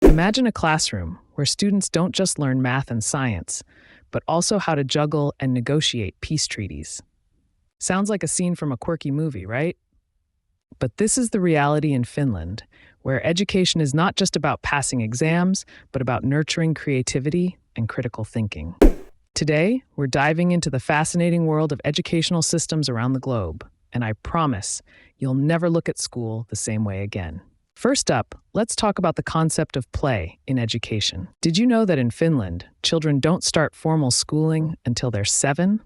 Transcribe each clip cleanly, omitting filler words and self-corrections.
Imagine a classroom where students don't just learn math and science, but also how to juggle and negotiate peace treaties. Sounds like a scene from a quirky movie, right? But this is the reality in Finland, where education is not just about passing exams, but about nurturing creativity and critical thinking. Today, we're diving into the fascinating world of educational systems around the globe, and I promise you'll never look at school the same way again. First up, let's talk about the concept of play in education. Did you know that in Finland, children don't start formal schooling until they're 7?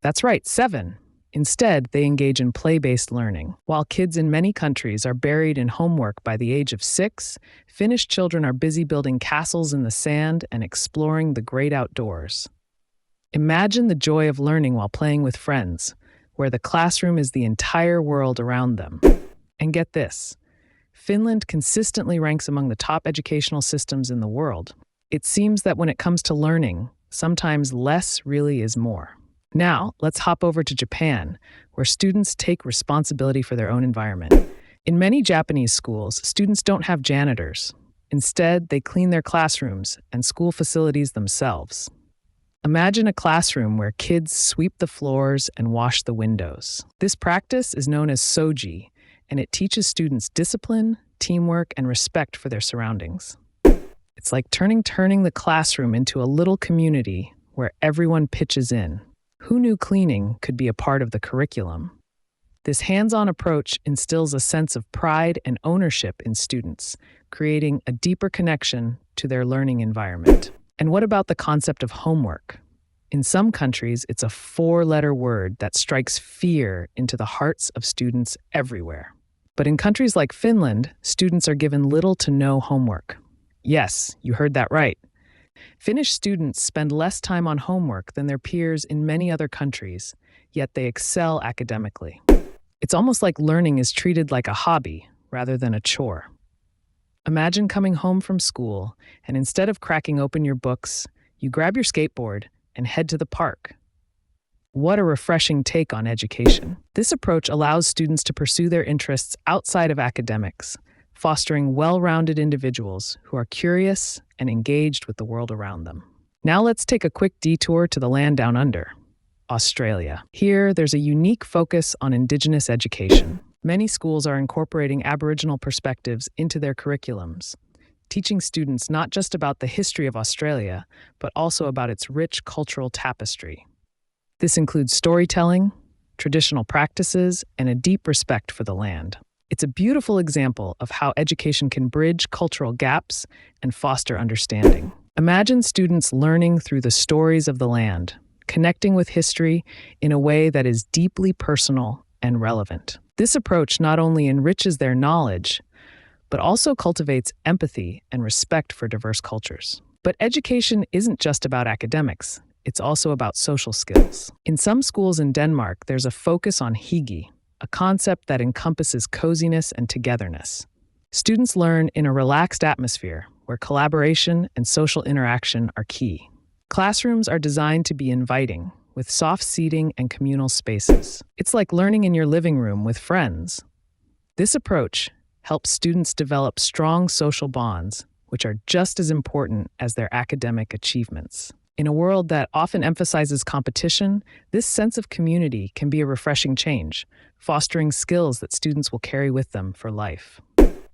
That's right, 7. Instead, they engage in play-based learning. While kids in many countries are buried in homework by the age of 6, Finnish children are busy building castles in the sand and exploring the great outdoors. Imagine the joy of learning while playing with friends, where the classroom is the entire world around them. And get this, Finland consistently ranks among the top educational systems in the world. It seems that when it comes to learning, sometimes less really is more. Now, let's hop over to Japan, where students take responsibility for their own environment. In many Japanese schools, students don't have janitors. Instead, they clean their classrooms and school facilities themselves. Imagine a classroom where kids sweep the floors and wash the windows. This practice is known as soji, and it teaches students discipline, teamwork, and respect for their surroundings. It's like turning the classroom into a little community where everyone pitches in. Who knew cleaning could be a part of the curriculum? This hands-on approach instills a sense of pride and ownership in students, creating a deeper connection to their learning environment. And what about the concept of homework? In some countries, it's a 4-letter word that strikes fear into the hearts of students everywhere. But in countries like Finland, students are given little to no homework. Yes, you heard that right. Finnish students spend less time on homework than their peers in many other countries, yet they excel academically. It's almost like learning is treated like a hobby rather than a chore. Imagine coming home from school, and instead of cracking open your books, you grab your skateboard and head to the park. What a refreshing take on education. This approach allows students to pursue their interests outside of academics, fostering well-rounded individuals who are curious and engaged with the world around them. Now let's take a quick detour to the land down under, Australia. Here, there's a unique focus on Indigenous education. Many schools are incorporating Aboriginal perspectives into their curriculums, teaching students not just about the history of Australia, but also about its rich cultural tapestry. This includes storytelling, traditional practices, and a deep respect for the land. It's a beautiful example of how education can bridge cultural gaps and foster understanding. Imagine students learning through the stories of the land, connecting with history in a way that is deeply personal and relevant. This approach not only enriches their knowledge, but also cultivates empathy and respect for diverse cultures. But education isn't just about academics. It's also about social skills. In some schools in Denmark, there's a focus on hygge, a concept that encompasses coziness and togetherness. Students learn in a relaxed atmosphere where collaboration and social interaction are key. Classrooms are designed to be inviting, with soft seating and communal spaces. It's like learning in your living room with friends. This approach helps students develop strong social bonds, which are just as important as their academic achievements. In a world that often emphasizes competition, this sense of community can be a refreshing change, fostering skills that students will carry with them for life.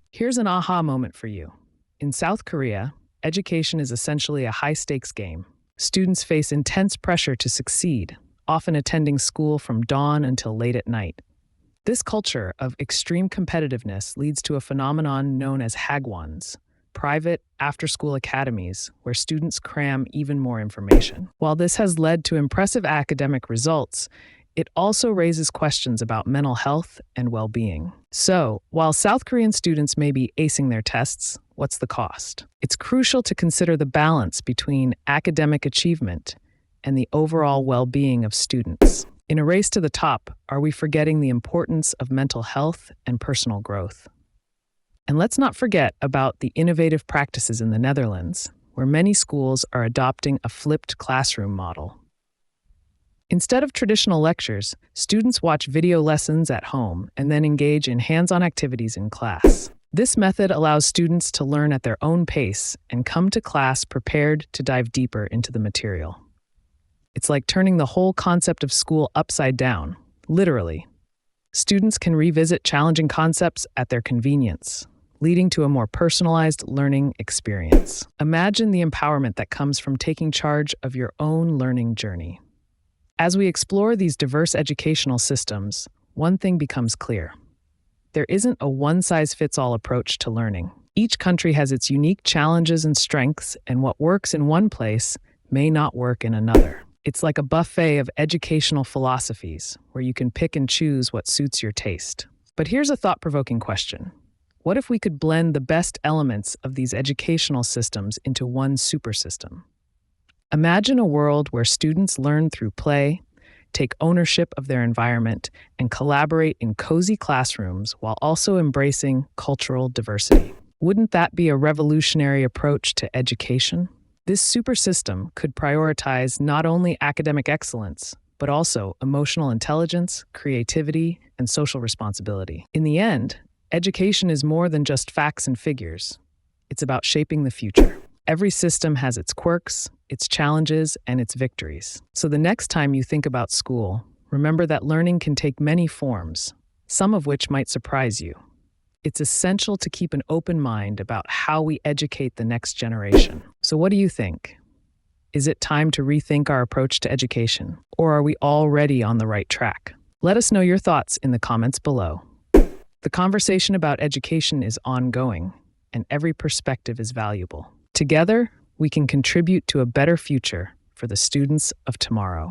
Here's an aha moment for you. In South Korea, education is essentially a high-stakes game. Students face intense pressure to succeed, often attending school from dawn until late at night. This culture of extreme competitiveness leads to a phenomenon known as hagwons, private after-school academies where students cram even more information. While this has led to impressive academic results, it also raises questions about mental health and well-being. So, while South Korean students may be acing their tests, what's the cost? It's crucial to consider the balance between academic achievement and the overall well-being of students. In a race to the top, are we forgetting the importance of mental health and personal growth? And let's not forget about the innovative practices in the Netherlands, where many schools are adopting a flipped classroom model. Instead of traditional lectures, students watch video lessons at home and then engage in hands-on activities in class. This method allows students to learn at their own pace and come to class prepared to dive deeper into the material. It's like turning the whole concept of school upside down, literally. Students can revisit challenging concepts at their convenience, leading to a more personalized learning experience. Imagine the empowerment that comes from taking charge of your own learning journey. As we explore these diverse educational systems, one thing becomes clear. There isn't a one-size-fits-all approach to learning. Each country has its unique challenges and strengths, and what works in one place may not work in another. It's like a buffet of educational philosophies, where you can pick and choose what suits your taste. But here's a thought-provoking question. What if we could blend the best elements of these educational systems into one super system? Imagine a world where students learn through play, take ownership of their environment, and collaborate in cozy classrooms while also embracing cultural diversity. Wouldn't that be a revolutionary approach to education? This super system could prioritize not only academic excellence, but also emotional intelligence, creativity, and social responsibility. In the end, education is more than just facts and figures. It's about shaping the future. Every system has its quirks, its challenges, and its victories. So the next time you think about school, remember that learning can take many forms, some of which might surprise you. It's essential to keep an open mind about how we educate the next generation. So what do you think? Is it time to rethink our approach to education, or are we already on the right track? Let us know your thoughts in the comments below. The conversation about education is ongoing, and every perspective is valuable. Together, we can contribute to a better future for the students of tomorrow.